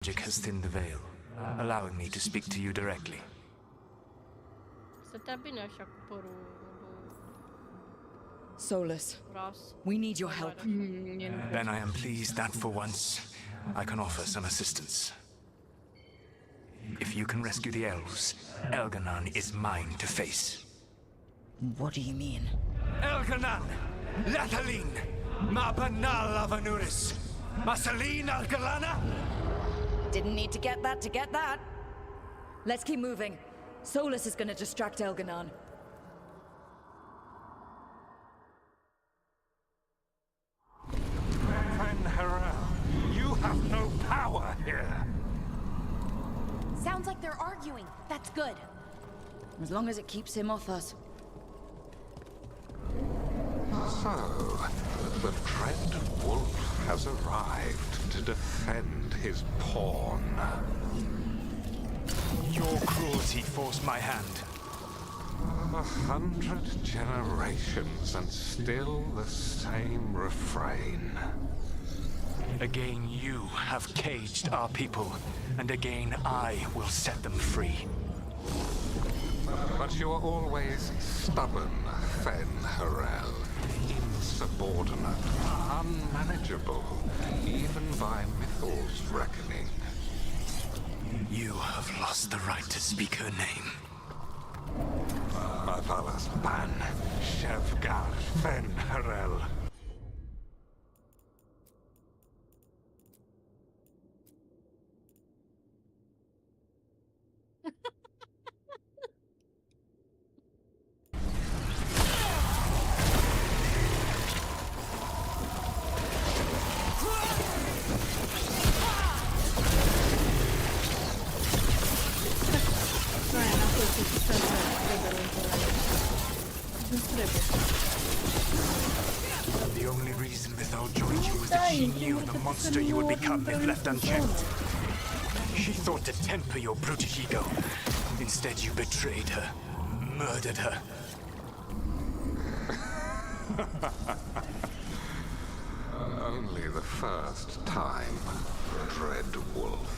Magic has thinned the veil, allowing me to speak to you directly. Stătea bine așa cu părul Solus, ras. we need your help. Then I am pleased that for once, I can offer some assistance. If you can rescue the elves, Elganon is mine to face. What do you mean? Elganon! Lathaline! Mabanal Avanuris! Masaline Algalana! Didn't need to get that. Let's keep moving. Solus is gonna distract Elganon. Harel, you have no power here. Sounds like they're arguing. That's good. As long as it keeps him off us. So, the dread wolf has arrived to defend his pawn. Your cruelty forced my hand. 100 generations and still the same refrain. Again you have caged our people, and again I will set them free. But you are always stubborn, Fen Harel. Insubordinate, unmanageable, even by Mythal's reckoning. You have lost the right to speak her name. Mavalas Ban, Shevgar Fen Harel. The only reason Mythal joined you was that she knew the monster you would become if left unchecked. She thought to temper your brutish ego. Instead, you betrayed her, murdered her. Only the first time, Dread Wolf.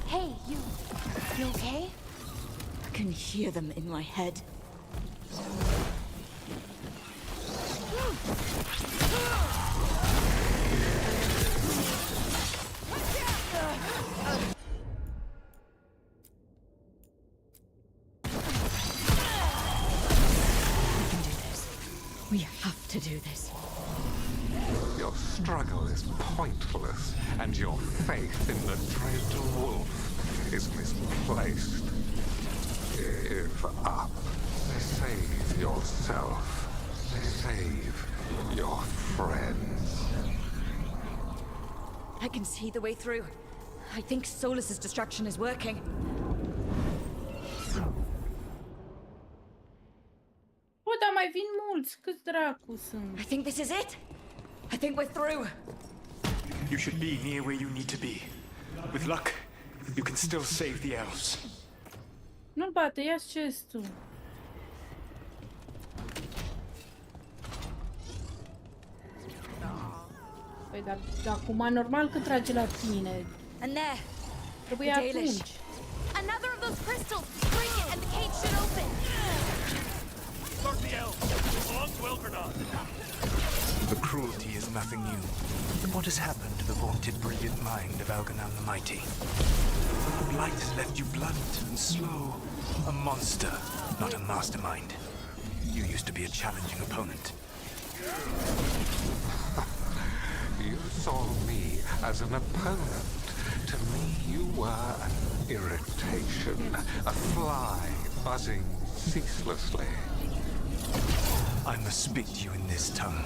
Hey, you okay? I can hear them in my head. We have to do this. Your struggle is pointless, and your faith in the Dread Wolf is misplaced. Give up. Save yourself. Save your friends. I can see the way through. I think Solus's distraction is working. Bă, dar mai vin mulți. Câți dracu sunt? I think this is it. I think we're through. You should be near where you need to be. With luck, you can still save the elves. Nu-l bate, ia-ți chestul. Păi, dar acum normal că trage la tine. And there. Trebuie The Dalish. atunci. Another of those crystals! Break it and the cage should open! Start the elves! Belong to Elganon! The cruelty is nothing new. What has happened to the vaunted brilliant mind of Elganon the Mighty? The blight has left you blunt and slow. A monster, not a mastermind. You used to be a challenging opponent. You saw me as an opponent. To me, you were an irritation, a fly buzzing ceaselessly. I must speak to you in this tongue.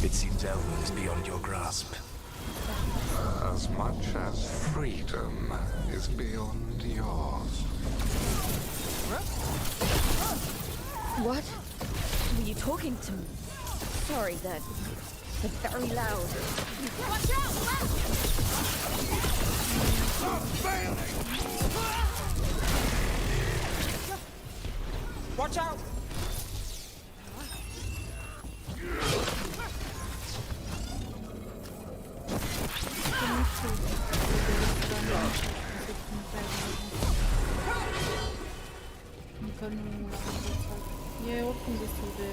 It seems Elven is beyond your grasp. As much as freedom is beyond yours. What? Were you talking to me? Sorry, they're very loud. Watch out! Left! Stop failing! Watch out! Încă nu l-am învățat. E oricum destul de...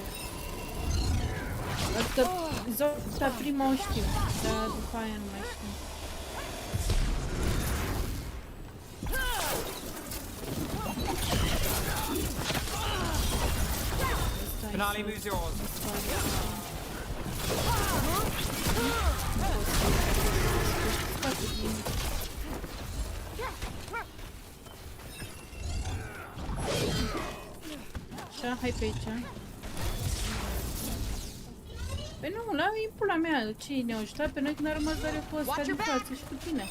Adică zona prima o știu, dar după aia nu mai știu. Finale moves yours. Așa, hai pe aici. Păi nu, la pula mea, ce ne-au ajutat pe noi când a rămas doar eu cu ăsta din față și cu tine.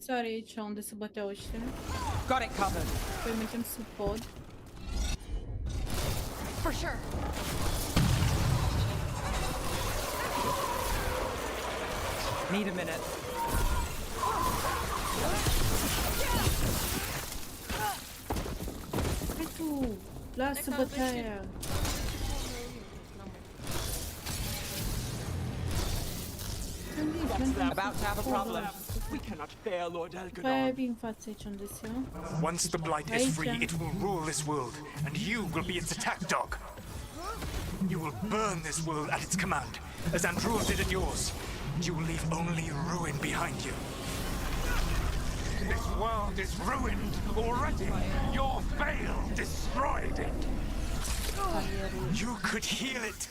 Sare aici unde se băteau ăștia. Got it covered. Păi mergem sub pod. For sure. Need a minute. Hai tu, lasă bătaia. About to have a problem. We cannot bear Lord Elganon. Vin față aici unde se ia. Once the blight is free, it will rule this world, and you will be its attack dog. You will burn this world at its command, as Andrul did at yours. You will leave only ruin behind you. This world is ruined already. Your veil destroyed it. You could heal it.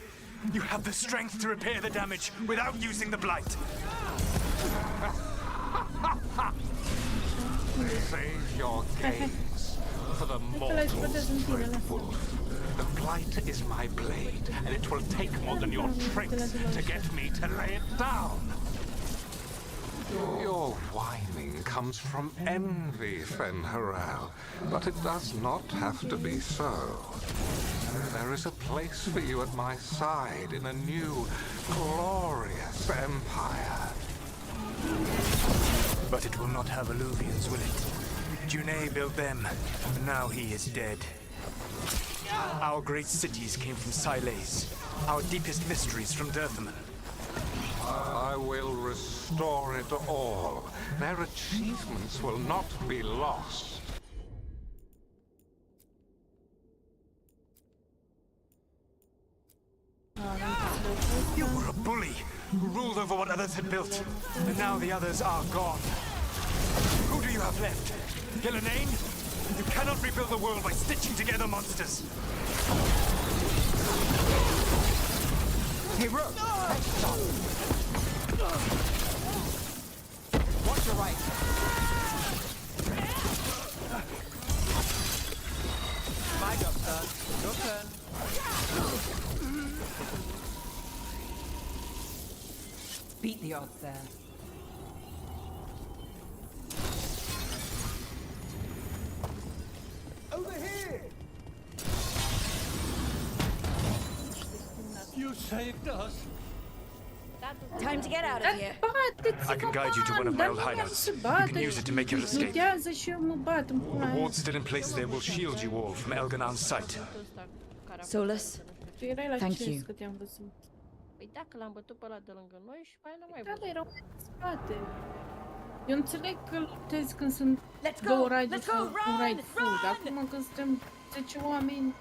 You have the strength to repair the damage without using the blight. Save your gaze for the mortals grateful. The blight is my blade, and it will take more than your tricks to get me to lay it down. Your whining comes from envy, Fen'Harel, but it does not have to be so. There is a place for you at my side in a new, glorious empire. But it will not have Illuvians, will it? Junei built them, and now he is dead. Our great cities came from Sileys, our deepest mysteries from Dirthaman. I will restore it all. Their achievements will not be lost. You were a bully who ruled over what others had built, and now the others are gone. Who do you have left? Gillenane? You cannot rebuild the world by stitching together monsters. Hey, Rook! Watch your right. My job, son. Your turn. Beat the odds there. Over here! You saved us. Time to get out of here. Bateți-vă, I can guide you to one of my old hideouts. You can use it to make your escape. Ghidează și eu mă bat în pula The aia. wards still in place there will shield you all from Elganon's sight. Solus, Tu erai la Thank chest you. că te-am văzut. Păi dacă l-am bătut pe ăla de lângă noi și pe aia n-am mai Da, văzut. dar erau în spate. Eu înțeleg că luptezi când sunt Let's go, două raiduri let's go, sau un run, raid full, dar run! acum când suntem 10 oameni...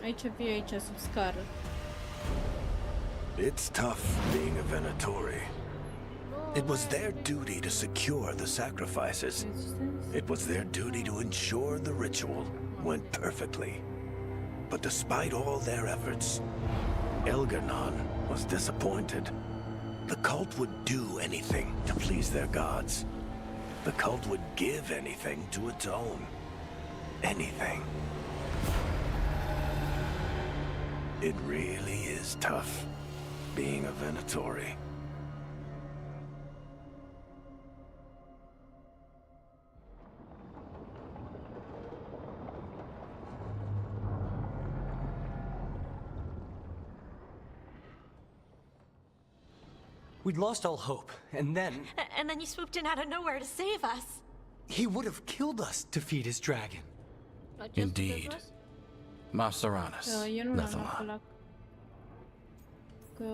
Aici vii, aici sub scară. It's tough being a Venatori. It was their duty to secure the sacrifices. It was their duty to ensure the ritual went perfectly. But despite all their efforts, Elganon was disappointed. The cult would do anything to please their gods. The cult would give anything to atone. Anything. It really is tough being a Venatori. We'd lost all hope, and then... And then you swooped in out of nowhere to save us. he would have killed us to feed his dragon. Indeed. Masteranus, Eu nu l-am luat Nephilim. pe ăla. Că...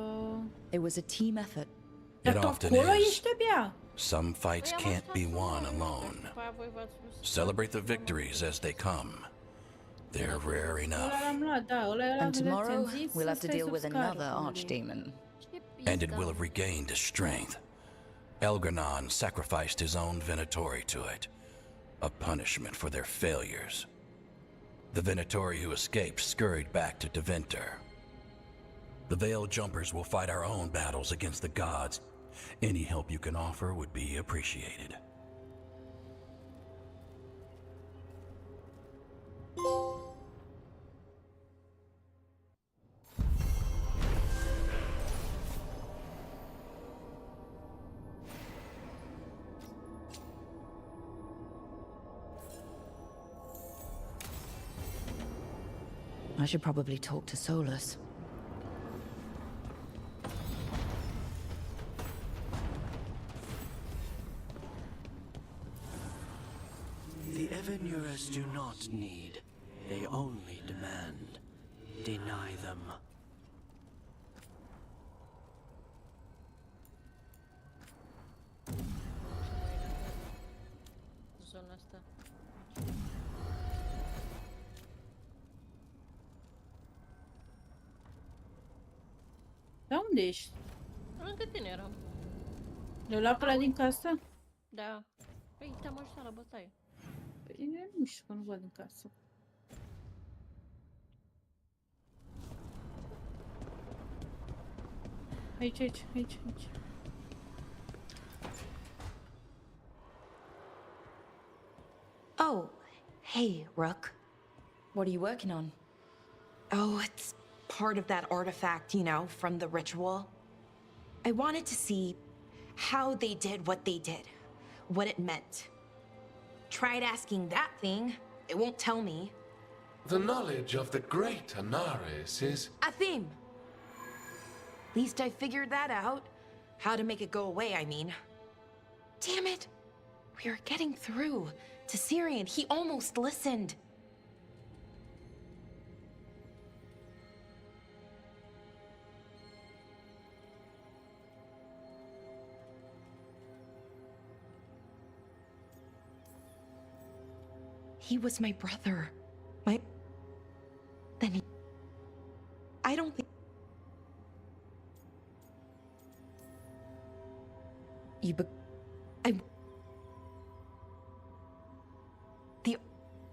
It was a team effort. It Dar tu often acolo is. ești abia. Some fights can't be won alone. Celebrate the victories as they come. They're rare enough. Ăla l-am luat, da, ăla era And tomorrow, ți-am zis we'll să have to stai deal sub with scară another cu lui. archdemon. And it will have regained its strength. Elgar'nan sacrificed his own Venatori to it, a punishment for their failures. The Venatori who escaped scurried back to Deventer. The Veil Jumpers will fight our own battles against the gods. Any help you can offer would be appreciated. I should probably talk to Solus. The Evanures do not need. They only demand. Deny them. Zona asta. Dar unde ești? Lângă tine eram. Le-ai luat pe ăla din casă? Da. Păi, te-am ajutat la bătaie. Păi, nu știu că nu văd în casă. Aici, aici, aici, aici. Oh, hey, Rook. What are you working on? Oh, it's part of that artifact, you know, from the ritual. I wanted to see how they did what they did, what it meant. Tried asking that thing, it won't tell me. The knowledge of the great Anaris is... A theme! Least I figured that out. How to make it go away, I mean. Damn it! We were getting through to Syrian. He almost listened. He was my brother. Then I don't think...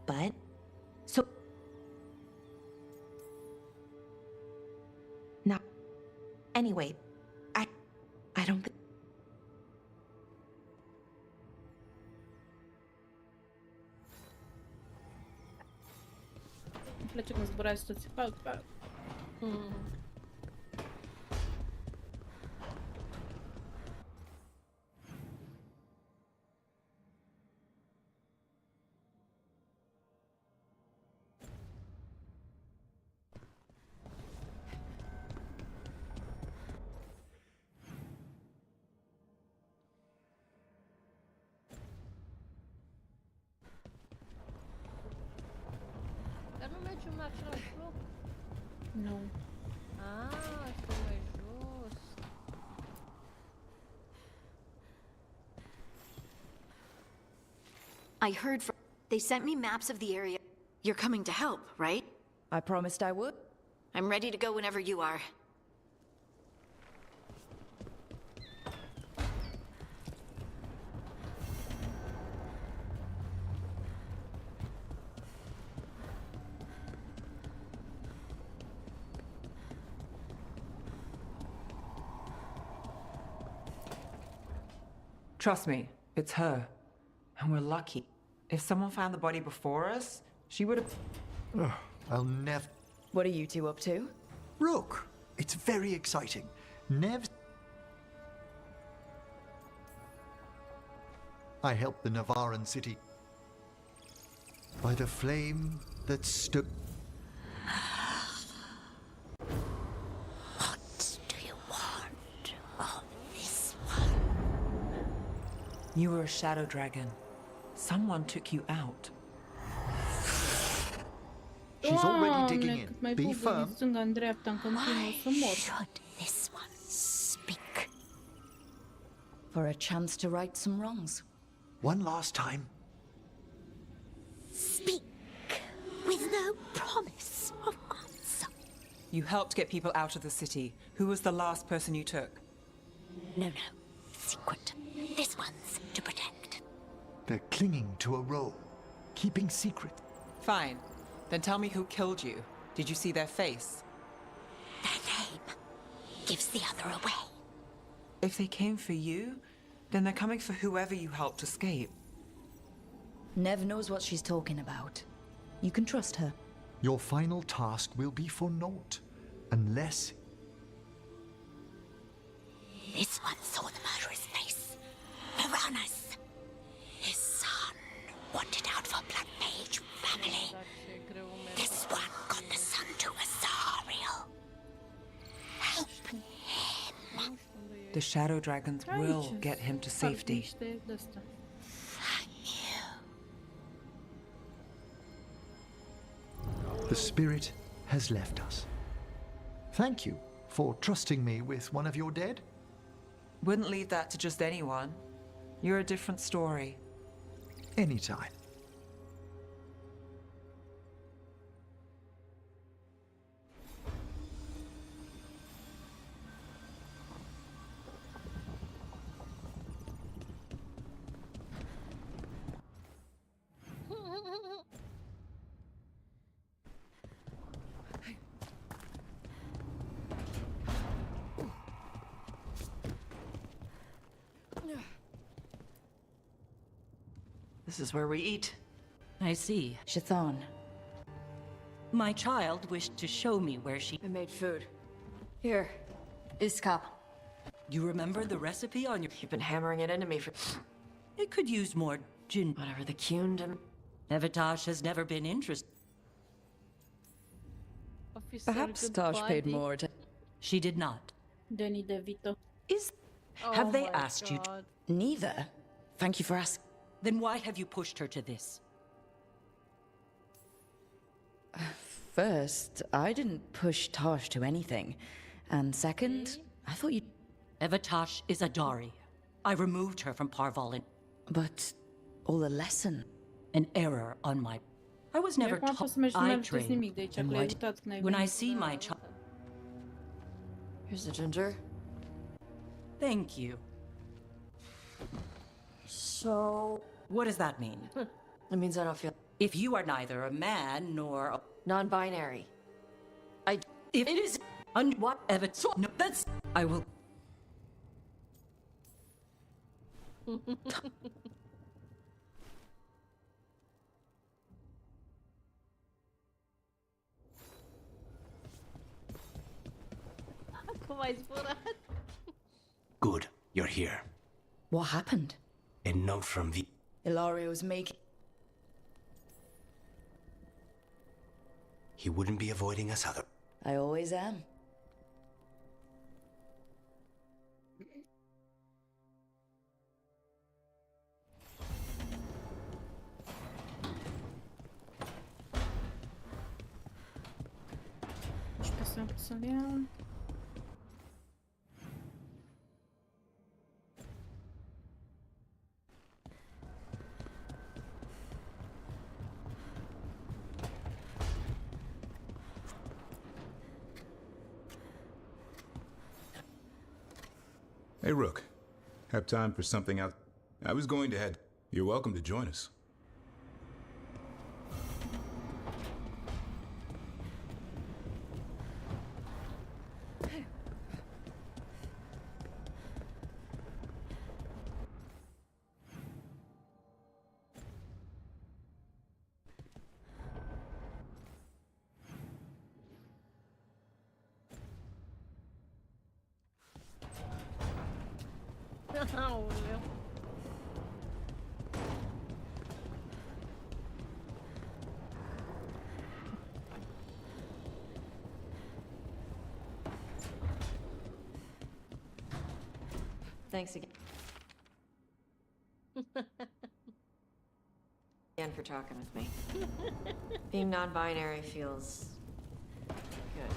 But... So... Now... Anyway, I don't think... Îmi place cum zburați toți pe altă. Dar nu mergem la același loc? Nu. Ah, este mai jos. I heard from... They sent me maps of the area. You're coming to help, right? I promised I would. I'm ready to go whenever you are. Trust me, it's her. And we're lucky. If someone found the body before us, she would have... I'll never... What are you two up to? Rook, it's very exciting. I helped the Navaran city by the flame that stood... What do you want of this You were a shadow dragon. Someone took you out. She's already digging Doamne, cât in. mai Be bugărit firm. stânga în dreapta, în continuu, o să mor. Should this one speak? For a chance to right some wrongs. One last time. Speak with no promise of answer. You helped get people out of the city. Who was the last person you took? No. Secret. This one's to protect. They're clinging to a role, keeping secret. Fine. Then tell me who killed you. Did you see their face? Their name gives the other away. If they came for you, then they're coming for whoever you helped escape. Nev knows what she's talking about. You can trust her. Your final task will be for naught, unless... This one saw the murderer's face. Piranhas. His son wanted out for Blood Mage family. This one got the son to Azariel. Help him. The shadow dragons will get him to safety. The spirit has left us. Thank you for trusting me with one of your dead. Wouldn't leave that to just anyone. You're a different story. Anytime. This is where we eat. I see. Shathan. My child wished to show me where she... I made food. Here. Iskap. You remember the recipe on your... You've been hammering it into me for... It could use more gin... Whatever the Kund. Nevatash has never been interested. Perhaps Tosh paid more to... She did not. Danny DeVito. Have they asked you to... Neither. Thank you for asking. Then why have you pushed her to this? First, I didn't push Tosh to anything. And second, I thought you... Evatash is a Dari. I removed her from Parval. But all the lesson... An error on my... I was never taught. I trained. And when I see my child... Here's the ginger. Thank you. So... What does that mean? It means I don't feel... If you are neither a man nor a... Non-binary. If it is... Whatever... No, that's... I will... Good, you're here. What happened? A note from the... Ilario's making... He wouldn't be avoiding us other... I always am. Să-l iau. Hey, Rook. Have time for something out? I was going to head. You're welcome to join us. Aoleu. Thanks again. Again for talking with me. Being non-binary feels good.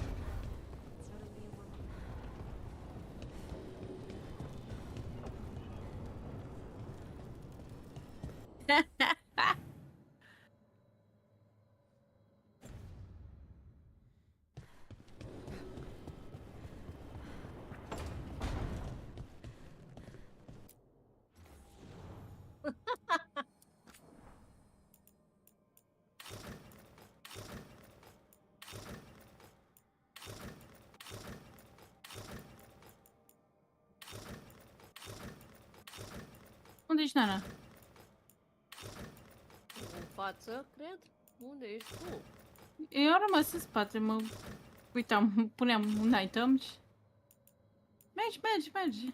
Unde ești, Nana? În față, cred? Unde ești tu? Eu am rămas în spate, mă uitam, puneam un item și... Mergi.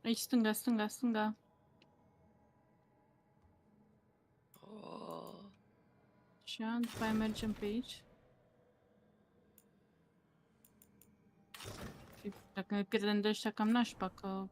Aici, stânga. Și după aia mergem pe aici. Și dacă ne pierdem de ăștia cam nașpa, că...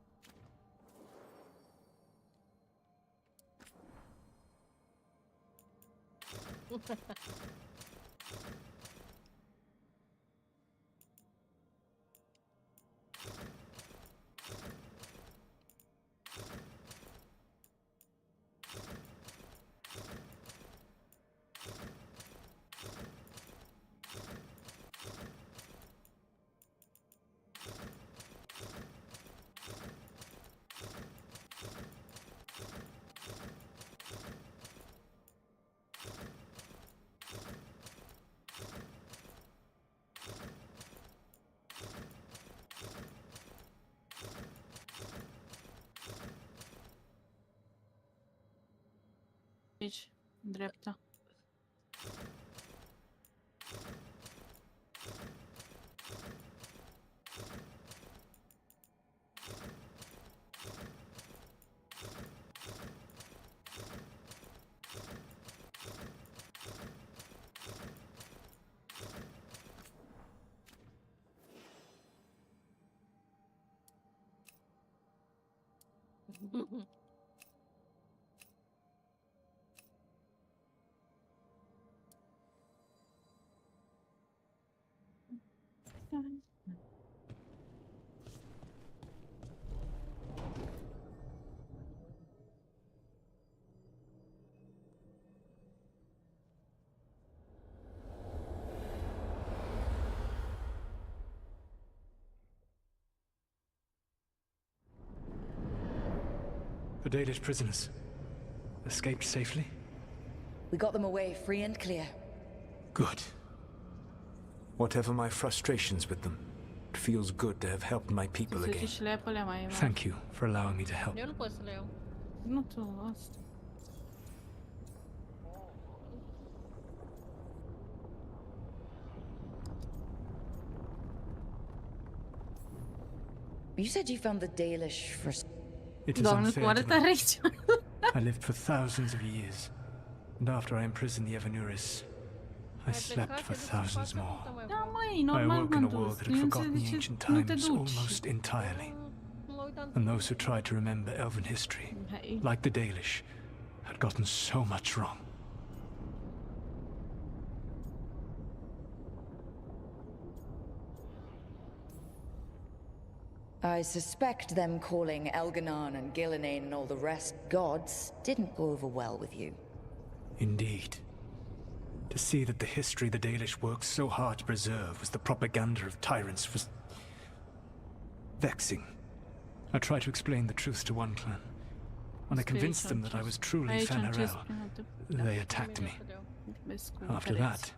Aici, în dreapta. The Dalish prisoners escaped safely? We got them away free and clear. Good. Whatever my frustrations with them, it feels good to have helped my people again. Thank you for allowing me to help. Eu nu pot să le iau. Nu tu, asta. You said you found the Dalish for... It is unfair to me. I lived for thousands of years, and after I imprisoned the Evanuris, I slept for thousands more. I awoke in a world that had forgotten the ancient times almost entirely. And those who tried to remember elven history, like the Dalish, had gotten so much wrong. I suspect them calling Elganon and Gillenane and all the rest gods didn't go over well with you. Indeed. To see that the history the Dalish worked so hard to preserve was the propaganda of tyrants was... vexing. I tried to explain the truth to one clan. When I convinced them that I was truly Fen'Harel, they attacked me. After that,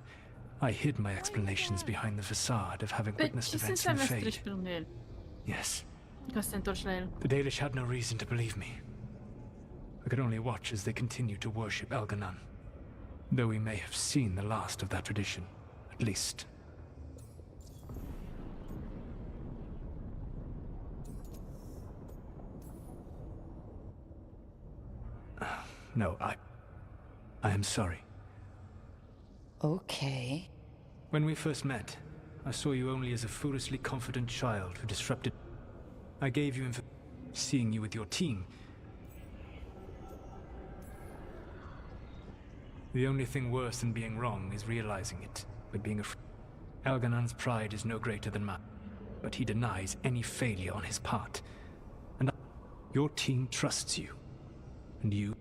I hid my explanations behind the facade of having witnessed events in fate. Yes. The Dalish had no reason to believe me. I could only watch as they continued to worship Elganon, though we may have seen the last of that tradition, at least. No, I am sorry. Okay. When we first met, I saw you only as a foolishly confident child who disrupted. I gave you seeing you with your team. The only thing worse than being wrong is realizing it, but being afraid. Elganon's pride is no greater than mine, but he denies any failure on his part. And your team trusts you. And you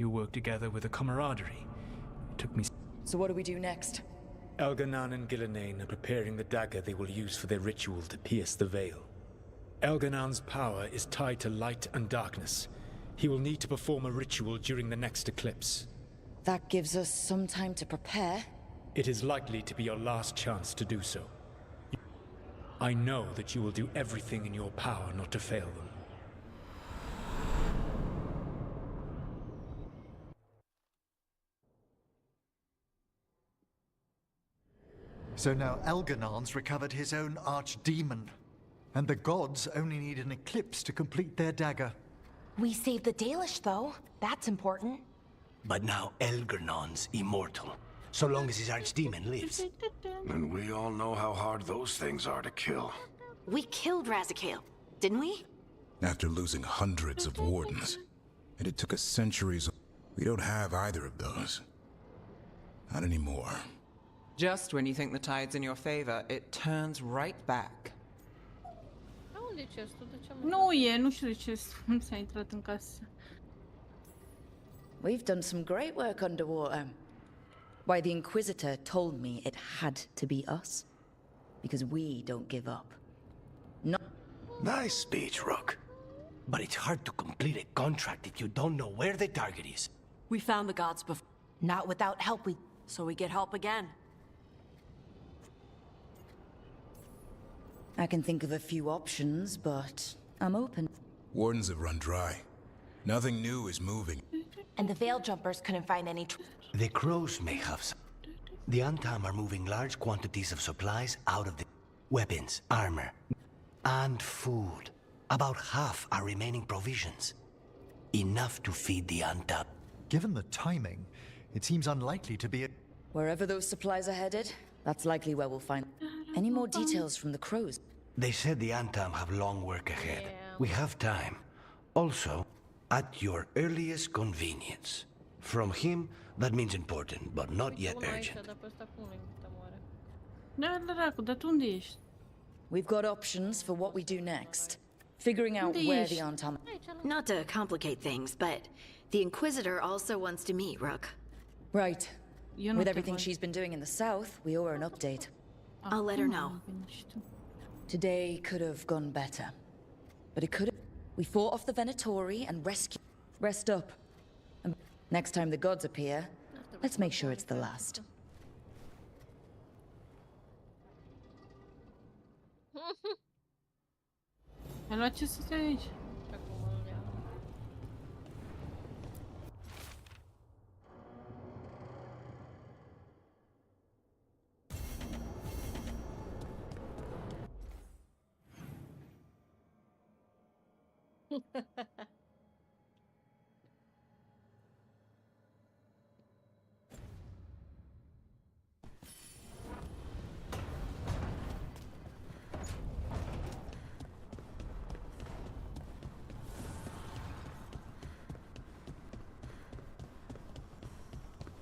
work together with a camaraderie. It took me. So what do we do next? Elganon and Gillenane are preparing the dagger they will use for their ritual to pierce the veil. Elganon's power is tied to light and darkness. He will need to perform a ritual during the next eclipse. That gives us some time to prepare. It is likely to be your last chance to do so. I know that you will do everything in your power not to fail them. So now Elganon's recovered his own archdemon, and the gods only need an eclipse to complete their dagger. We saved the Dalish, though. That's important. But now Elganon's immortal, so long as his archdemon lives. And we all know how hard those things are to kill. We killed Razikale, didn't we? After losing hundreds of wardens. And it took us centuries. We don't have either of those. Not anymore. Just when you think the tide's in your favor, it turns right back. Unde e chestul? De ce Nu e, nu știu de ce s-a intrat în casă. We've done some great work underwater. Why, the Inquisitor told me it had to be us. Because we don't give up. No. Nice speech, Rook. But it's hard to complete a contract if you don't know where the target is. We found the gods before. Not without help, So we get help again. I can think of a few options, but I'm open. Wardens have run dry. Nothing new is moving. And the Veil Jumpers couldn't find any. The crows may have some. The Untam are moving large quantities of supplies out of the weapons, armor, and food. About half are remaining provisions. Enough to feed the Untam. Given the timing, it seems unlikely to be a... Wherever those supplies are headed, that's likely where we'll find. Any more details from the crows? They said the Untam have long work ahead. We have time. Also, at your earliest convenience. From him, that means important, but not yet urgent. Da, dracu, dar tu unde ești? We've got options for what we do next. Figuring out where the Untam... Not to complicate things, but the Inquisitor also wants to meet Rook. Right. With everything she's been doing in the south, we owe her an update. I'll let her know. Today could have gone better. But it could have... We fought off the Venatori and rescued... Rest up. And next time the gods appear, let's make sure it's the last. Ai luat ce să stai aici?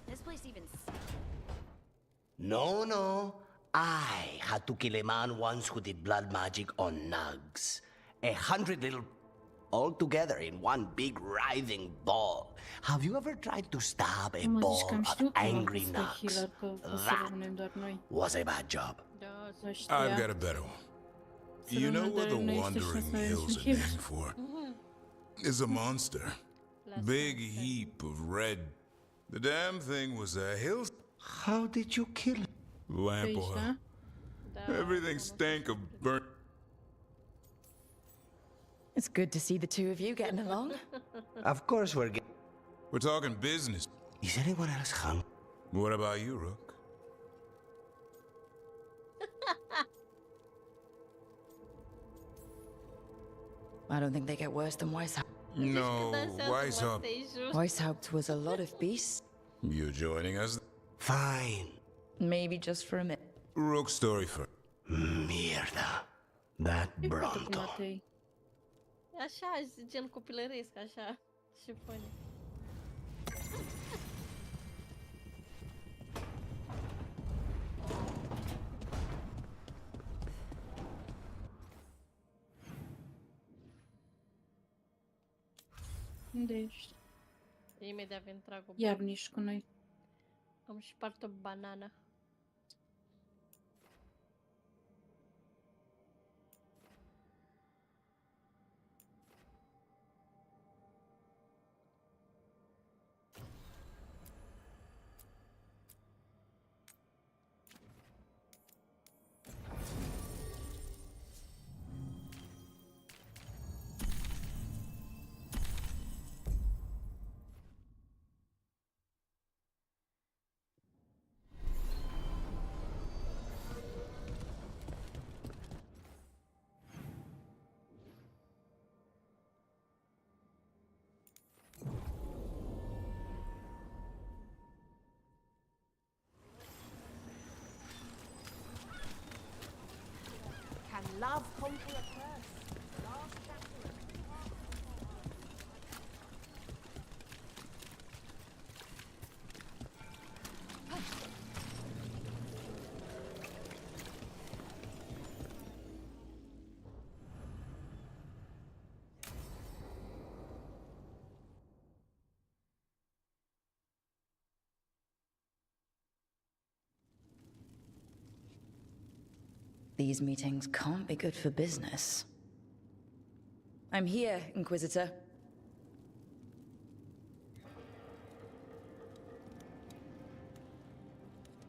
This place even... No. I had to kill a man once who did blood magic on nugs. 100 little... all together in one big writhing ball. Have you ever tried to stab a ball of angry nugs? That was a bad job. I've got a better one. You know what the Wandering Hills are named for? It's a monster. Big heap of red. The damn thing was a hill. How did you kill it? Lamp oil. Everything stank of burnt. It's good to see the two of you getting along. Of course we're talking business. Is anyone else hungry? What about you, Rook? I don't think they get worse than Weishaupt. No, Weishaupt. Weishaupt was a lot of beasts. You joining us? Fine. Maybe just for a minute. Rook story for... Mierda. That Bronto. Așa, gen copilăresc, așa. Și funny. Unde ești? Imediat vin trag o Ia veniți cu noi. Am spart o banană. Can love conquer a curse? Last chapter. These meetings can't be good for business. I'm here, Inquisitor.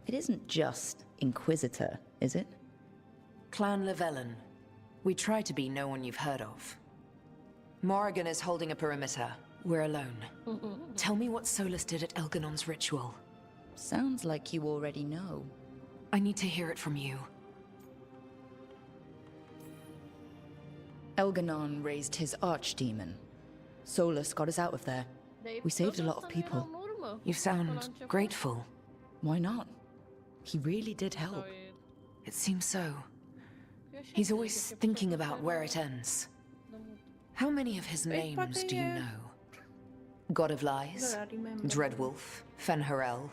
It isn't just Inquisitor, is it? Clan Llewellyn. We try to be no one you've heard of. Morrigan is holding a perimeter. We're alone. Tell me what Solus did at Elganon's ritual. Sounds like you already know. I need to hear it from you. Elganon raised his archdemon. Solus got us out of there. We saved a lot of people. You sound grateful. Why not? He really did help. It seems so. He's always thinking about where it ends. How many of his names do you know? God of Lies, Dreadwolf, Fen'Harel.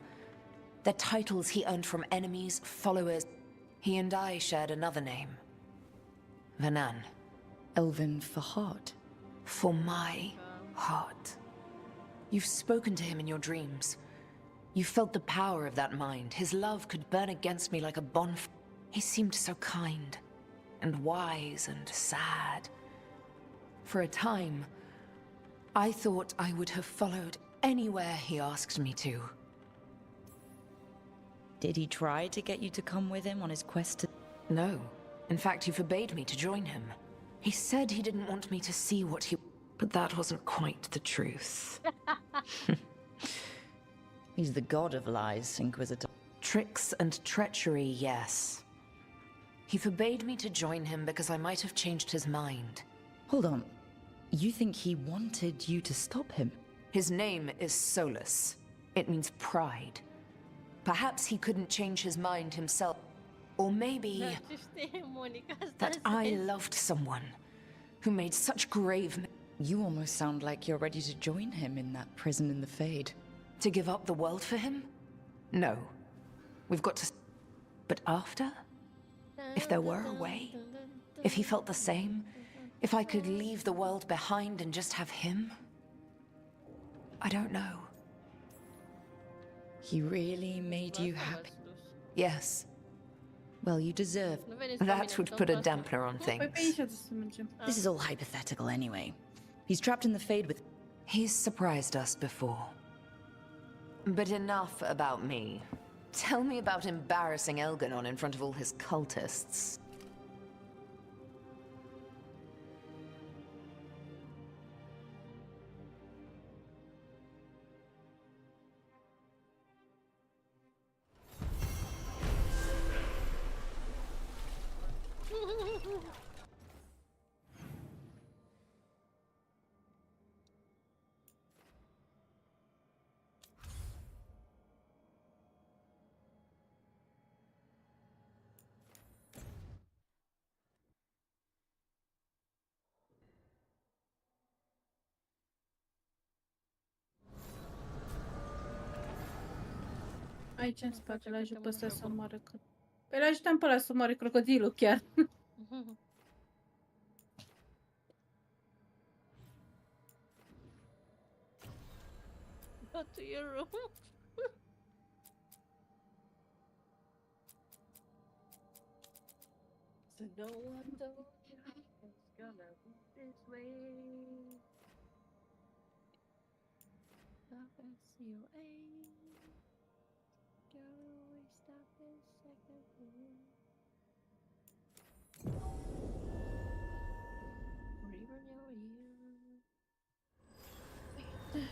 They're titles he earned from enemies, followers. He and I shared another name. Vanan. Elven for heart. For my heart. You've spoken to him in your dreams. You felt the power of that mind. His love could burn against me like a bonfire. He seemed so kind, and wise, and sad. For a time, I thought I would have followed anywhere he asked me to. Did he try to get you to come with him on his quest to... No. In fact, he forbade me to join him. He said he didn't want me to see what he... But that wasn't quite the truth. He's the god of lies, Inquisitor. Tricks and treachery, yes. He forbade me to join him because I might have changed his mind. Hold on. You think he wanted you to stop him? His name is Solus. It means pride. Perhaps he couldn't change his mind himself. Or maybe... that I loved someone who made such grave... You almost sound like you're ready to join him in that prison in the Fade. To give up the world for him? No. We've got to... But after? If there were a way? If he felt the same? If I could leave the world behind and just have him? I don't know. He really made you happy? Yes. Well, you deserve... That would put a dampener on things. This is all hypothetical anyway. He's trapped in the Fade with... He's surprised us before. But enough about me. Tell me about embarrassing Elganon in front of all his cultists. Aici în spate, l ajut pe ăsta să omoare. Păi l-ajutam pe ăla să omoare crocodilul chiar. Go to your room. So no one told you it's gonna be this way. Stop as you aim. Don't always stop a second. Or even your ear. Wait,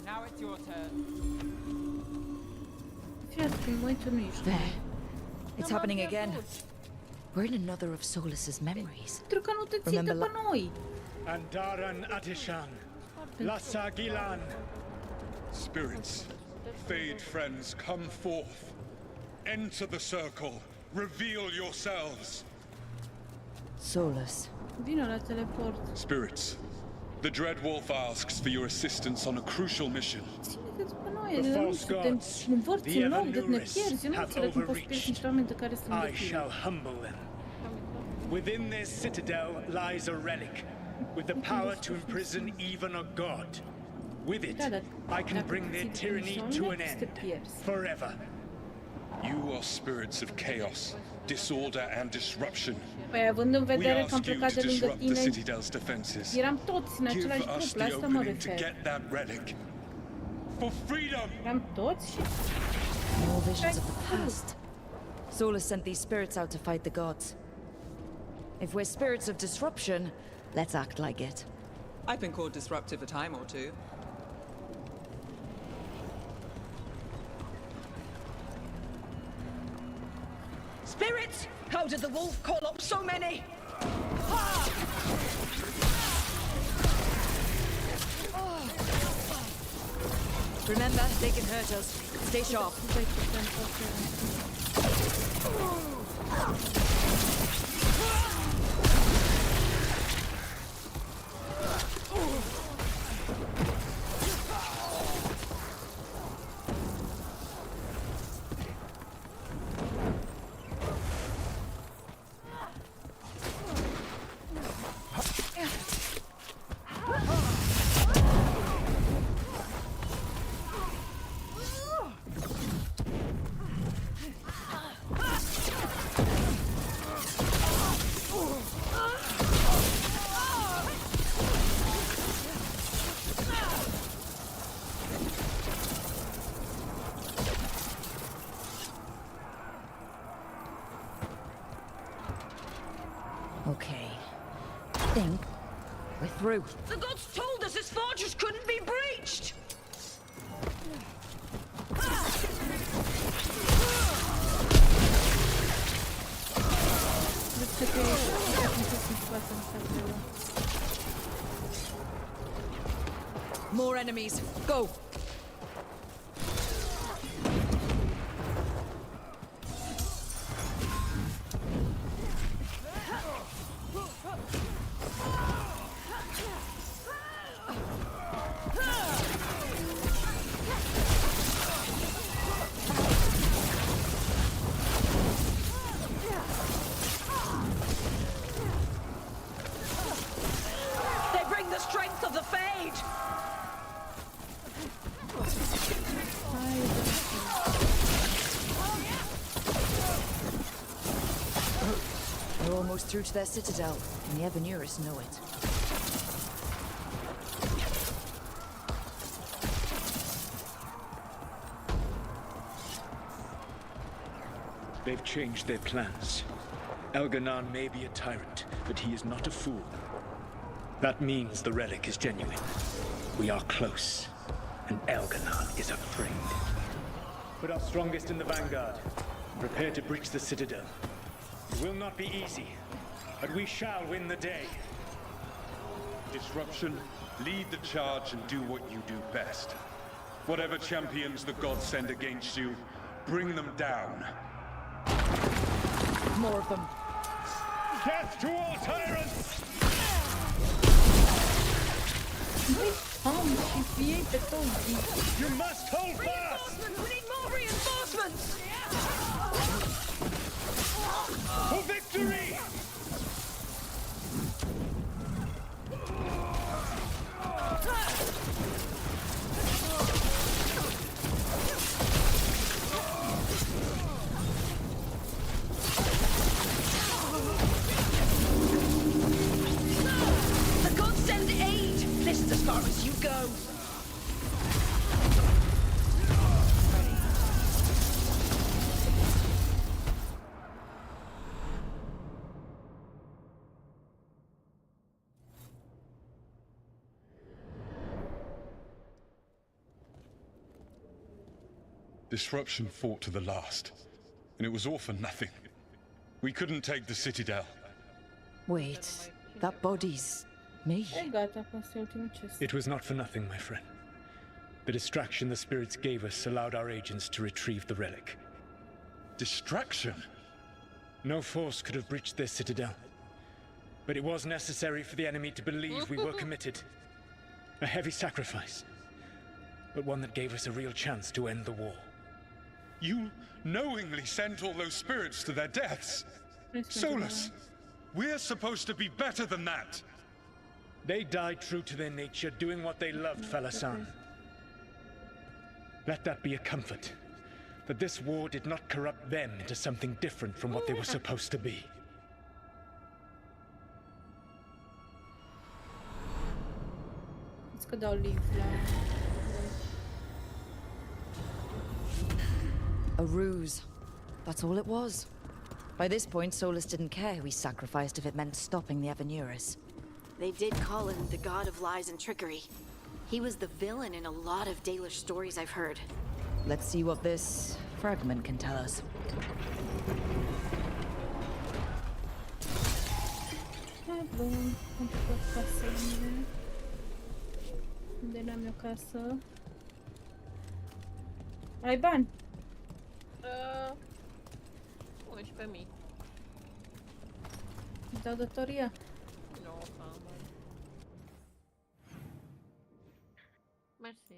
Now it's your turn. There. It's happening again. We're in another of Solus's memories. Remember Andaran Atishan, Lassa Gilan. Spirits, fade friends, come forth. Enter the circle. Reveal yourselves. Solus. Spirits, the Dread Wolf asks for your assistance on a crucial mission. The false gods, the Evanuris, have overreached. I shall humble them. Within this citadel lies a relic, with the power to imprison even a god. With it, I can bring their tyranny to an end, forever. You are spirits of chaos, disorder and disruption. Păi, având în We vedere că am ask you plecat to de lângă disrupt the tine, Citadel's defenses. eram toți în Give același us grup, la the asta mă opening to refer. get that relic. For freedom! Eram toți și... More visions of the past. Solus sent these spirits out to fight the gods. If we're spirits of disruption, let's act like it. I've been called disruptive a time or two. Spirits! How did the wolf call up so many? Remember, they can hurt us. Stay sharp. Okay. I think we're through. The gods told us his fortress couldn't be breached! More enemies. Go! almost through to their citadel, and the Evanuris know it. They've changed their plans. Elganon may be a tyrant, but he is not a fool. That means the relic is genuine. We are close, and Elganon is afraid. Put our strongest in the vanguard. Prepare to breach the citadel. It will not be easy, but we shall win the day. Disruption, lead the charge and do what you do best. Whatever champions the gods send against you, bring them down. More of them. Death to all tyrants! You must hold fast! We need more reinforcements! For victory! The gods send aid! This is as far as you go! Disruption fought to the last, and it was all for nothing. We couldn't take the Citadel. Wait, that body's me. It was not for nothing, my friend. The distraction the spirits gave us allowed our agents to retrieve the relic. Distraction? No force could have breached their citadel. But it was necessary for the enemy to believe we were committed. A heavy sacrifice, but one that gave us a real chance to end the war. You knowingly sent all those spirits to their deaths? Solus, we're supposed to be better than that! They died true to their nature, doing what they loved, Falasan. Let that be a comfort, that this war did not corrupt them into something different from what they were supposed to be. A ruse. That's all it was. By this point, Solus didn't care who he sacrificed if it meant stopping the Evanuris. They did call him the god of lies and trickery. He was the villain in a lot of Dalish stories I've heard. Let's see what this fragment can tell us. Tá bom, vamos pra cima. Unde n-am eu casă? Ai bani? 11.000. Îmi dau datoria? Nu, mersi.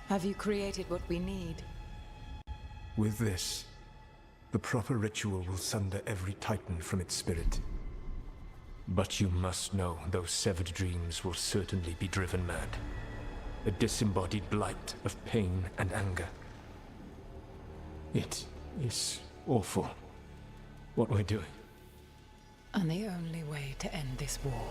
Have you created what we need? With this, the proper ritual will sunder every titan from its spirit. But you must know those severed dreams will certainly be driven mad. A disembodied blight of pain and anger. It is awful what we're doing. And the only way to end this war.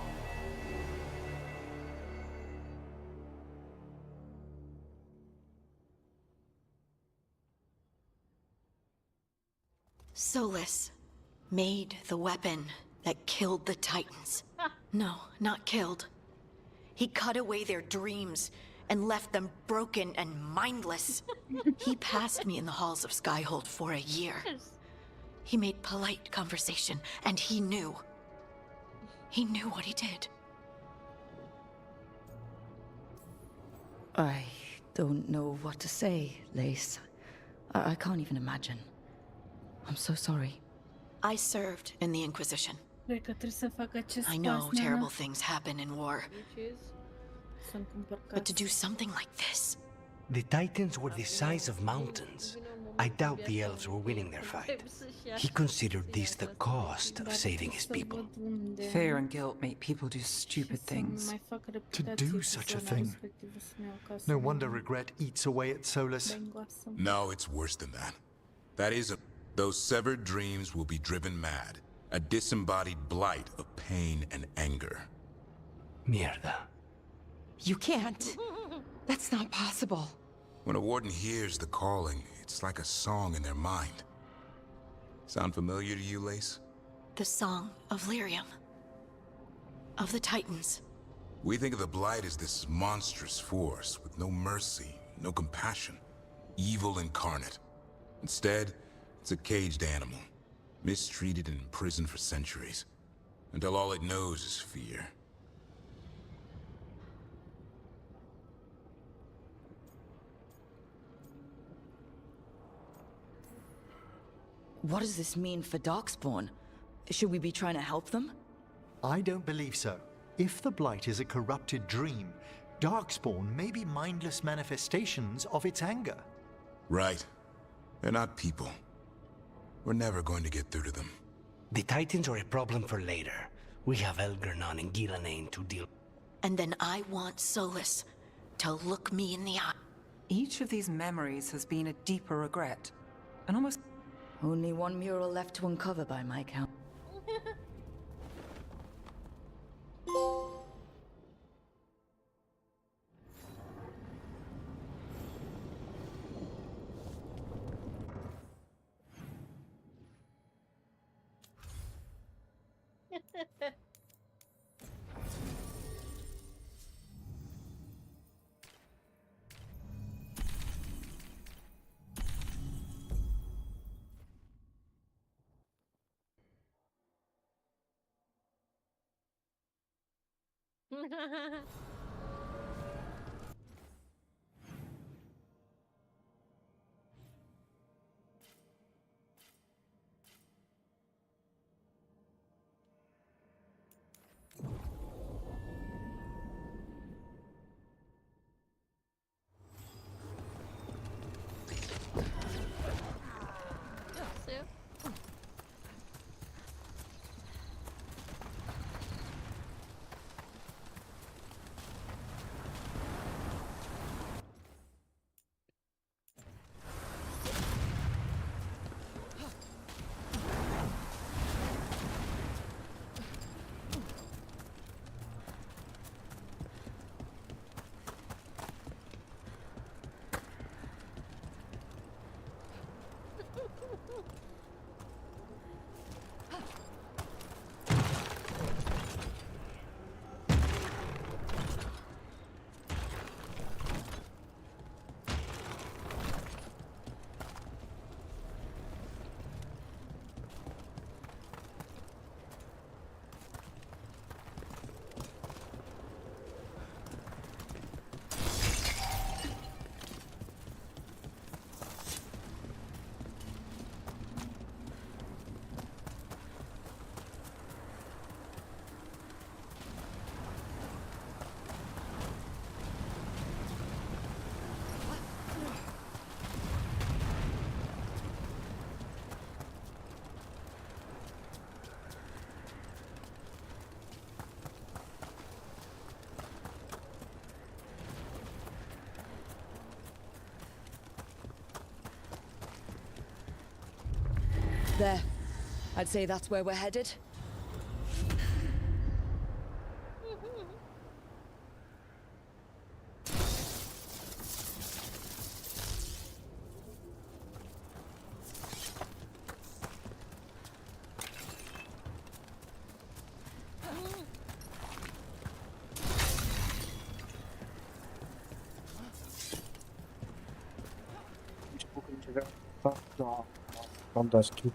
Solus made the weapon that killed the Titans. No, not killed. He cut away their dreams and left them broken and mindless. He passed me in the halls of Skyhold for a year. He made polite conversation, and he knew. He knew what he did. I don't know what to say, Lace. I can't even imagine. I'm so sorry. I served in the Inquisition. I know terrible things happen in war. But to do something like this... The Titans were the size of mountains. I doubt the elves were winning their fight. He considered this the cost of saving his people. Fear and guilt make people do stupid things. To do such a thing. No wonder regret eats away at Solus. No, it's worse than that. That is, those severed dreams will be driven mad. A disembodied blight of pain and anger. Mierda. You can't. That's not possible. When a warden hears the calling, it's like a song in their mind. Sound familiar to you, Lace? The song of Lyrium. Of the Titans. We think of the Blight as this monstrous force with no mercy, no compassion. Evil incarnate. Instead, it's a caged animal. Mistreated and imprisoned for centuries. Until all it knows is fear. What does this mean for Darkspawn? Should we be trying to help them? I don't believe so. If the Blight is a corrupted dream, Darkspawn may be mindless manifestations of its anger. Right. They're not people. We're never going to get through to them. The Titans are a problem for later. We have Elgernon and Gillanane to deal. And then I want Solus to look me in the eye. Each of these memories has been a deeper regret. And almost... Only one mural left to uncover by my count. There. I'd say that's where we're headed. From the street.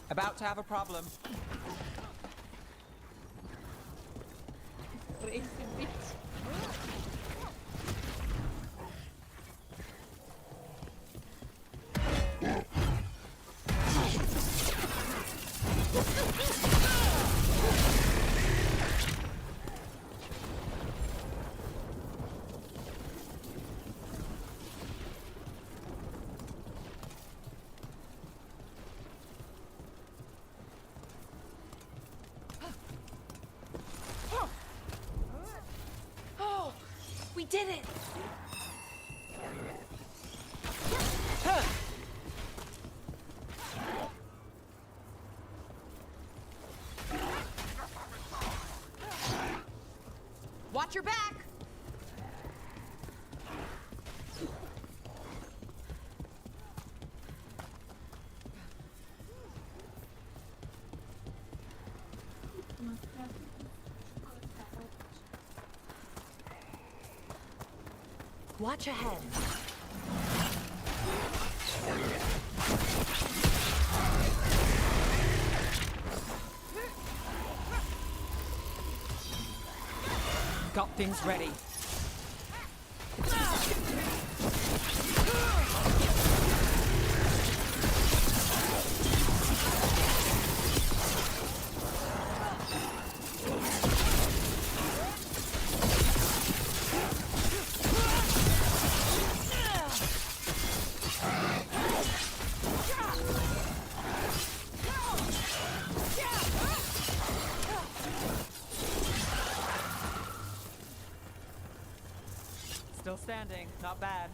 About to have a problem. Crazy bitch. We did it! Watch your back! Watch ahead. Got things ready. Still standing, not bad.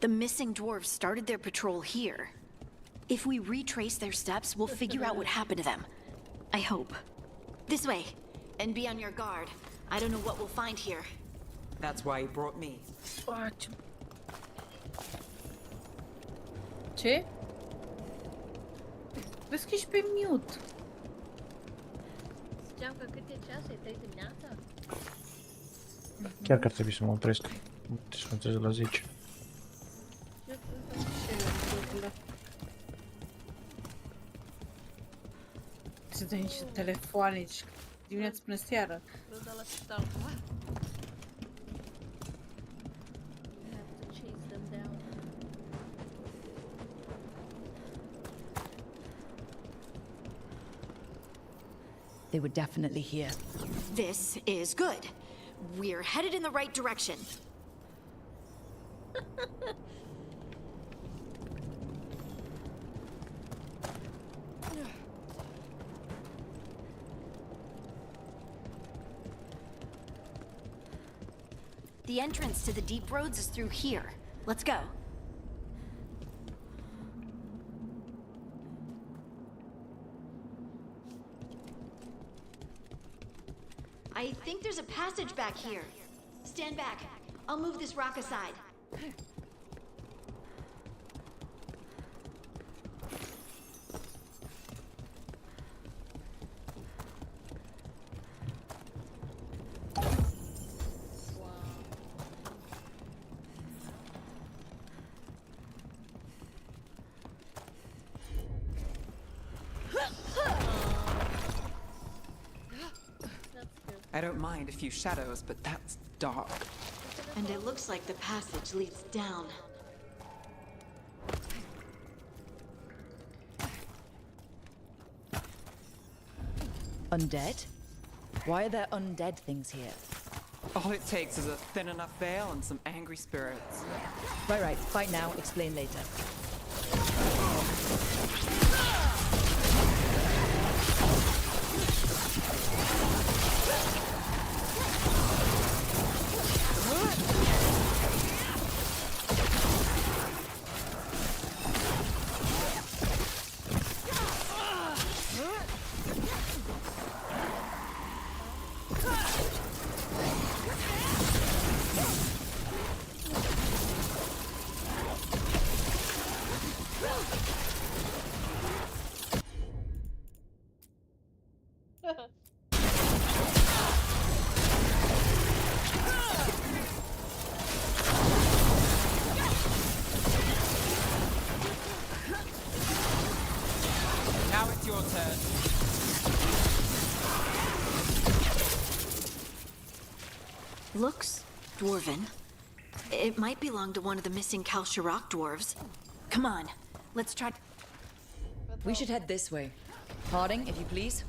The missing dwarves started their patrol here. If we retrace their steps, we'll figure out what happened to them. I hope. This way, and be on your guard. I don't know what we'll find here. That's why he brought me. Ce? Vezi că ești pe mute. Ziceam că cât e ceas, e 3 dimineața? Chiar că ar trebui să mă opresc. Să mă trezesc la 10. Se dă niște telefoane dimineața până seara. Da la spital cumva. I have to chase them down. They were definitely here. This is good. We're headed in the right direction. The entrance to the deep roads is through here. Let's go. I think there's a passage back here. Stand back. I'll move this rock aside. I don't mind a few shadows, but that's dark. And it looks like the passage leads down. Undead? Why are there undead things here? All it takes is a thin enough veil and some angry spirits. Right. Fight now, explain later. Now it's your turn. Looks dwarven. It might belong to one of the missing Kalsharok dwarves. Come on, let's try. We should head this way. Harding, if you please.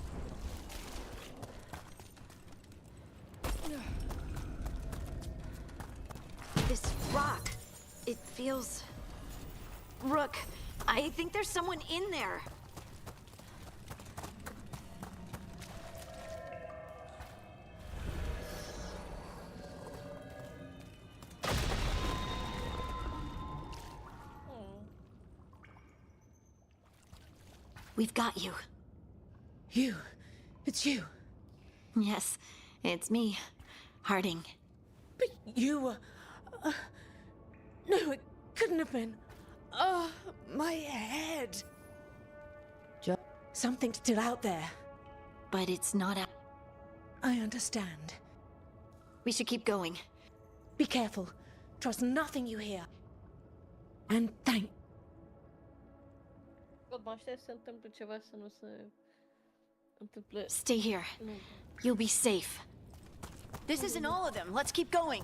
This rock, it feels... Rook, I think there's someone in there. We've got you. You? It's you? Yes, it's me, Harding. But you were... no, it couldn't have been. Oh, my head. Something's still out there. But it's not out. I understand. We should keep going. Be careful. Trust nothing you hear. And thank... Mă aștept să se întâmple ceva să nu se întâmple. Stay here. You'll be safe. This isn't all of them. Let's keep going.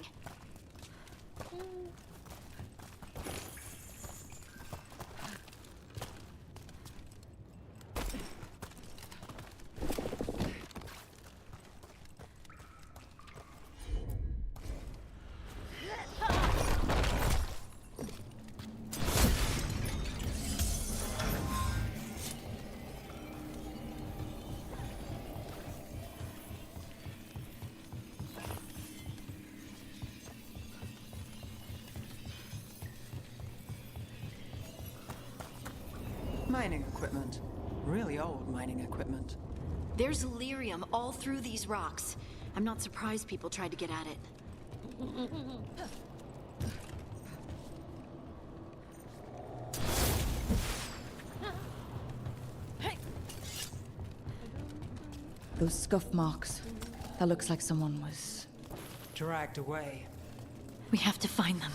Mining equipment. Really old mining equipment. There's lyrium all through these rocks. I'm not surprised people tried to get at it. Those scuff marks. That looks like someone was... dragged away. We have to find them.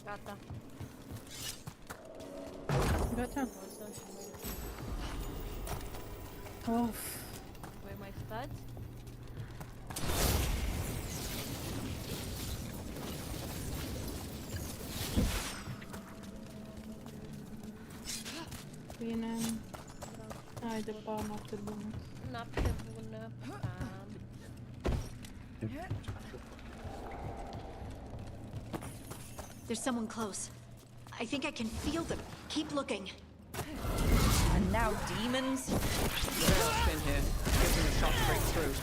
Gata. Gata. Of. Voi mai stați? Bine. Haide, pa, noapte bună. Noapte bună. Pa. There's someone close. I think I can feel them. Keep looking. And now demons? Veil's been here. Gives him a shot straight through.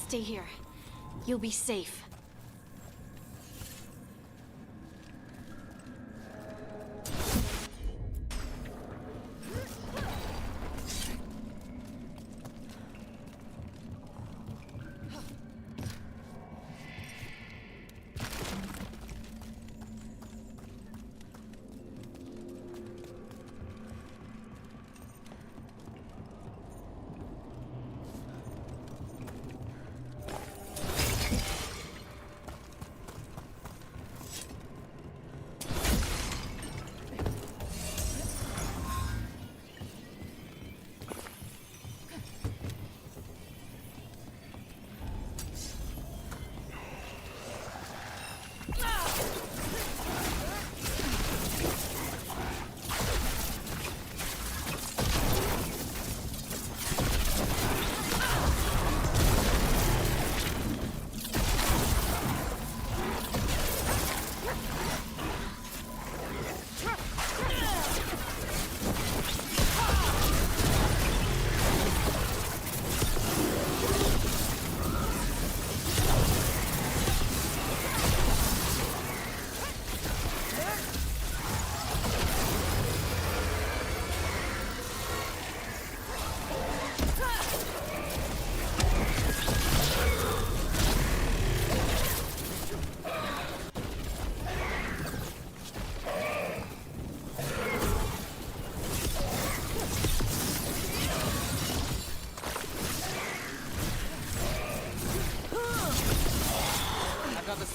Stay here. You'll be safe.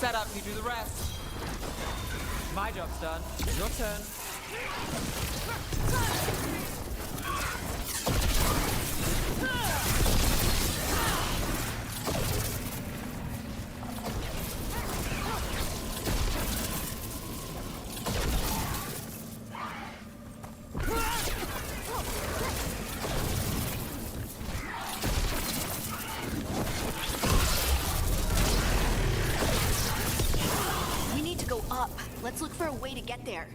set up, you do the rest. My job's done. Your turn. We need to go up. Let's look for a way to get there.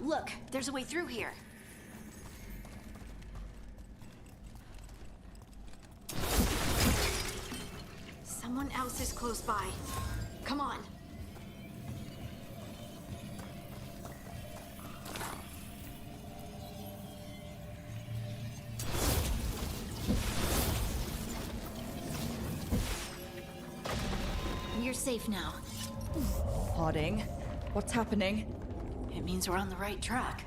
Look, there's a way through here. Someone else is close by. Come on. You're safe now. Harding, what's happening? It means we're on the right track.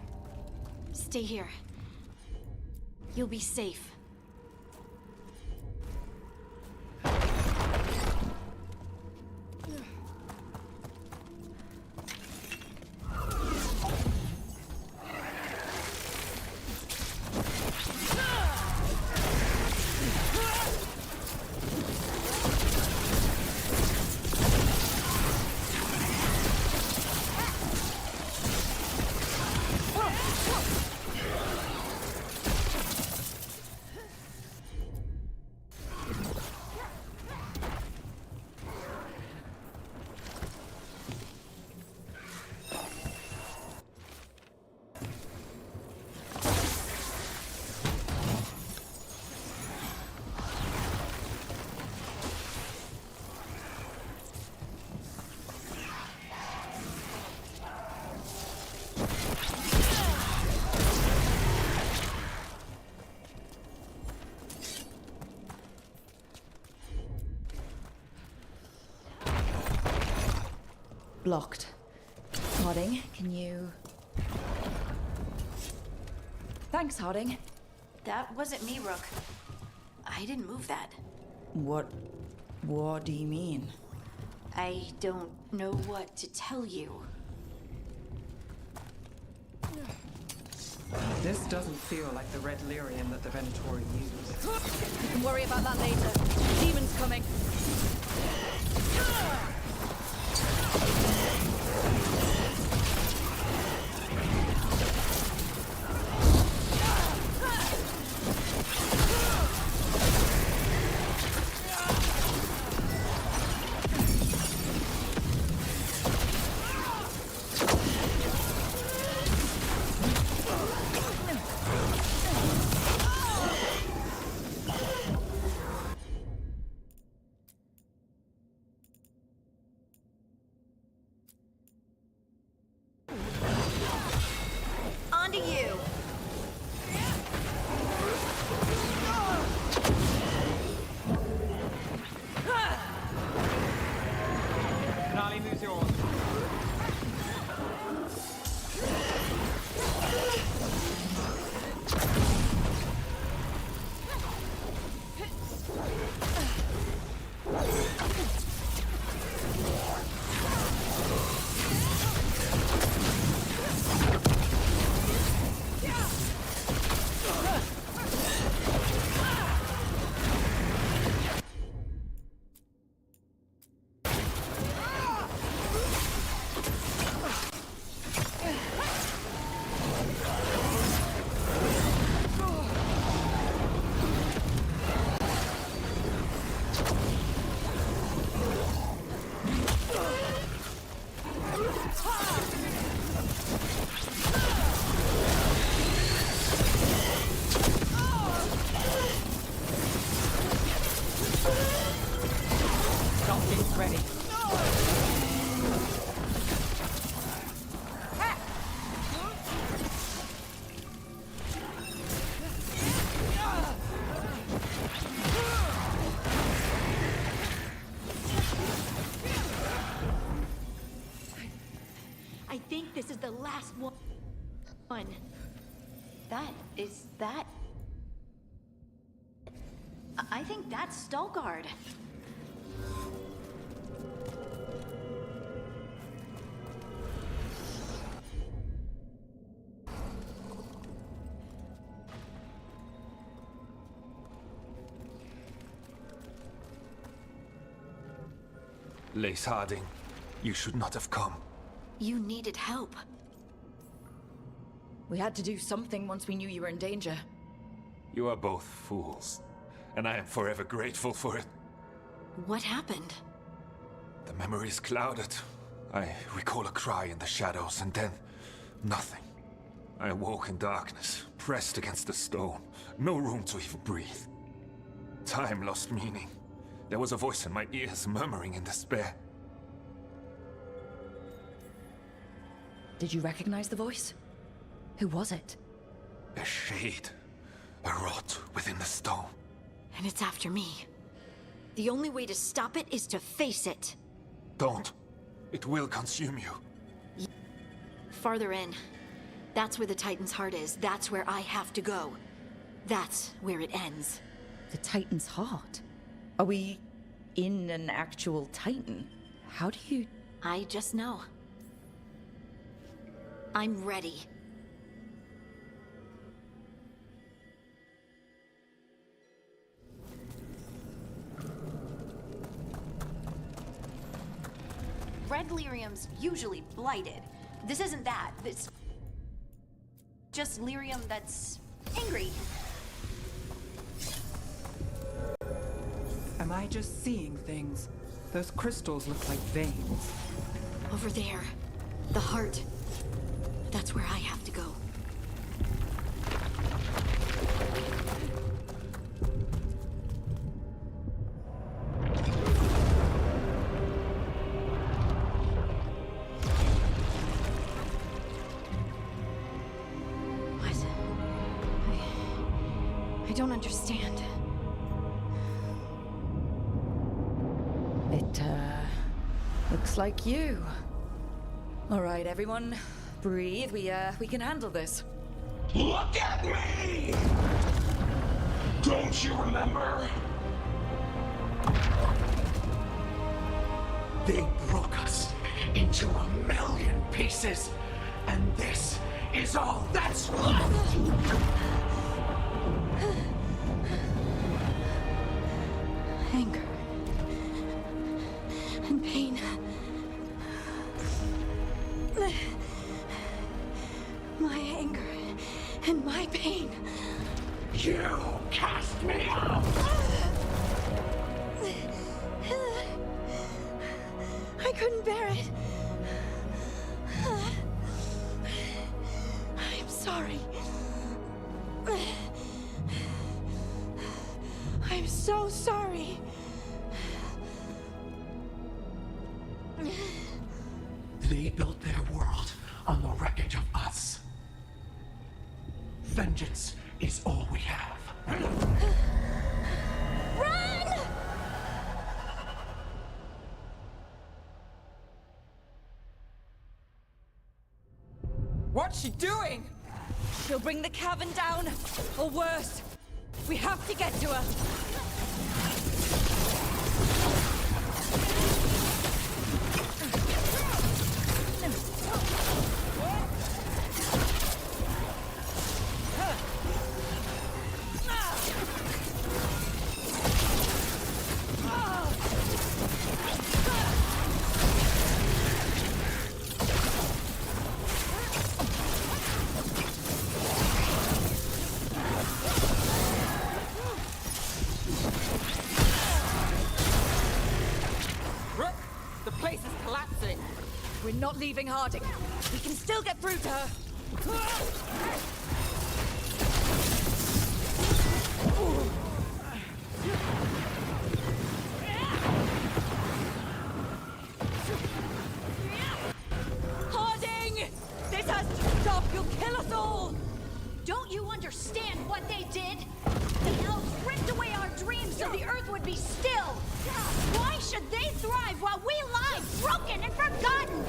Stay here. You'll be safe. Blocked. Harding, can you... Thanks, Harding. That wasn't me, Rook. I didn't move that. What do you mean? I don't know what to tell you. This doesn't feel like the red lyrium that the Venatori used. You can worry about that later. Demon's coming. On to you. Nali moves yours. think this is the last one. I think that's Stalguard. Lace Harding, you should not have come. You needed help. We had to do something once we knew you were in danger. You are both fools, and I am forever grateful for it. What happened? The memory is clouded. I recall a cry in the shadows, and then nothing. I awoke in darkness, pressed against the stone. No room to even breathe. Time lost meaning. There was a voice in my ears murmuring in despair. Did you recognize the voice? Who was it? A shade. A rot within the stone. And it's after me. The only way to stop it is to face it. Don't. It will consume you. Farther in. That's where the Titan's heart is. That's where I have to go. That's where it ends. The Titan's heart? Are we in an actual Titan? How do you... I just know. I'm ready. Red lyrium's usually blighted. This isn't that. It's just lyrium that's angry. Am I just seeing things? Those crystals look like veins. Over there. The heart. That's where I have to go. What? I don't understand. It, looks like you. All right, everyone. Breathe. We can handle this. Look at me! Don't you remember? They broke us into 1,000,000 pieces, and this is all that's left! Anger. And pain. My anger and my pain. You cast me out! I couldn't bear it. I'm sorry. I'm so sorry. They built their world on the wreckage of us. Vengeance is all we have. Run! What's she doing? She'll bring the cavern down, or worse. We have to get to her. We're not leaving Harding. We can still get through to her. Harding! This has to stop. You'll kill us all. Don't you understand what they did? The elves ripped away our dreams so the earth would be still. Why should they thrive while we lie broken and forgotten?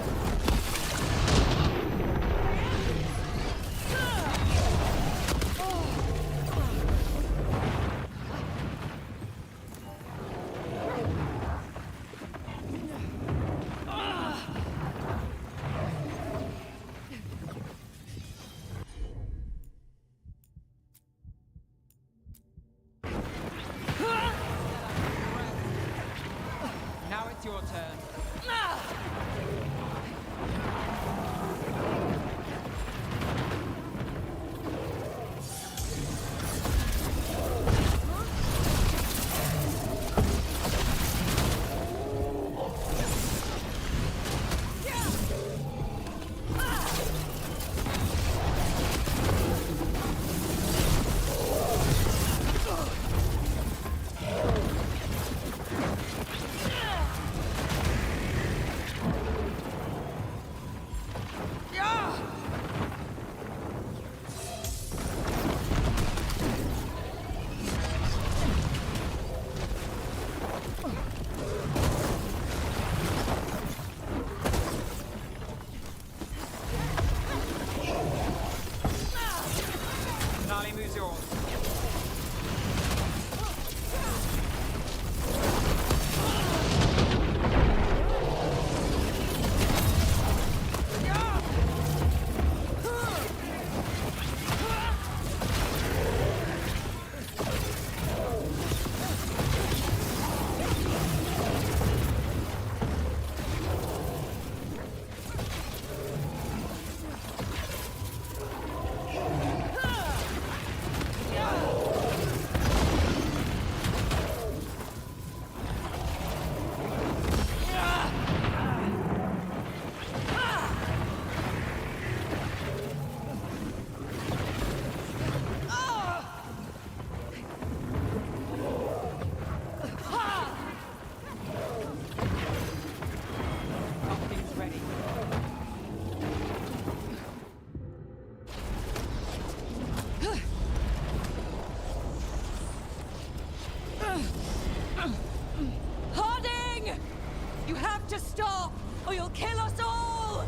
stop, or you'll kill us all!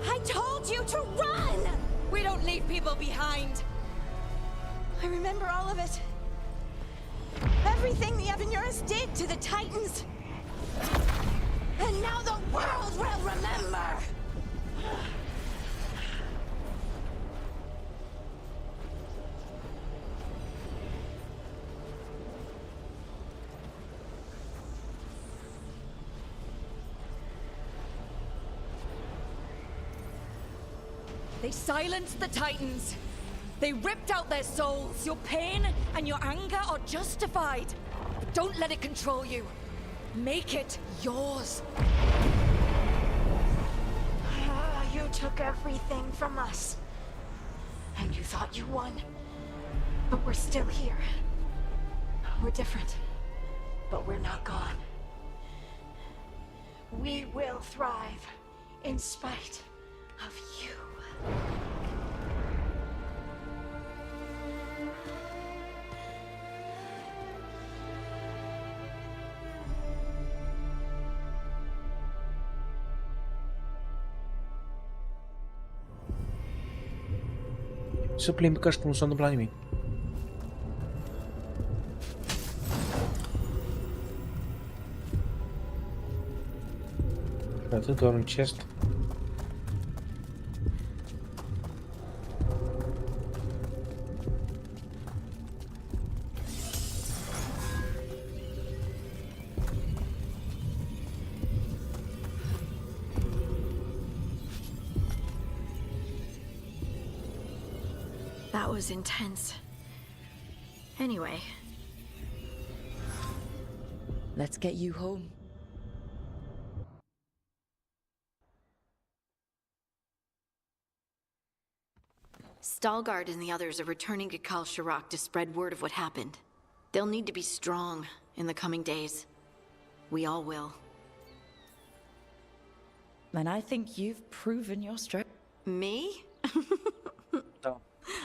I told you to run! We don't leave people behind. I remember all of it. Everything the Avenurus did to the Titans. And now the world will remember! They silenced the Titans. They ripped out their souls. Your pain and your anger are justified. But don't let it control you. Make it yours. You took everything from us. And you thought you won. But we're still here. We're different. But we're not gone. We will thrive in spite of you. Se plimbi ca și cum nu s-a întâmplat nimic. Atât, doar un chest. That was intense. Anyway. Let's get you home. Stalgard and the others are returning to Kal Shirak to spread word of what happened. They'll need to be strong in the coming days. We all will. And I think you've proven your strength. Me?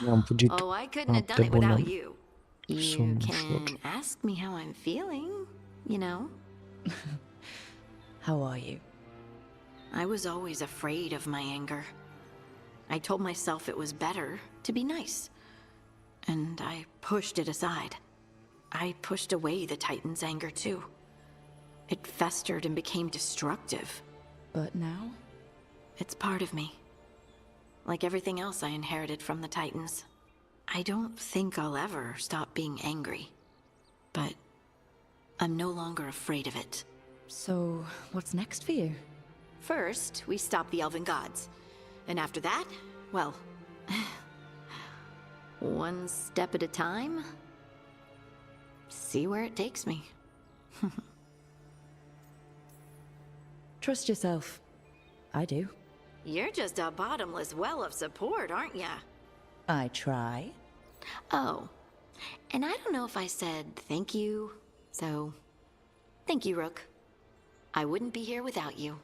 Am fugit. Oh, I couldn't have done it without you. You can ask me how I'm feeling, you know? How are you? I was always afraid of my anger. I told myself it was better to be nice. And I pushed it aside. I pushed away the Titan's anger too. It festered and became destructive. But now? It's part of me. Like everything else I inherited from the Titans. I don't think I'll ever stop being angry. But I'm no longer afraid of it. So, what's next for you? First, we stop the Elven Gods. And after that, well... one step at a time. See where it takes me. Trust yourself. I do. You're just a bottomless well of support, aren't ya? I try. Oh, and I don't know if I said thank you, so... Thank you, Rook. I wouldn't be here without you.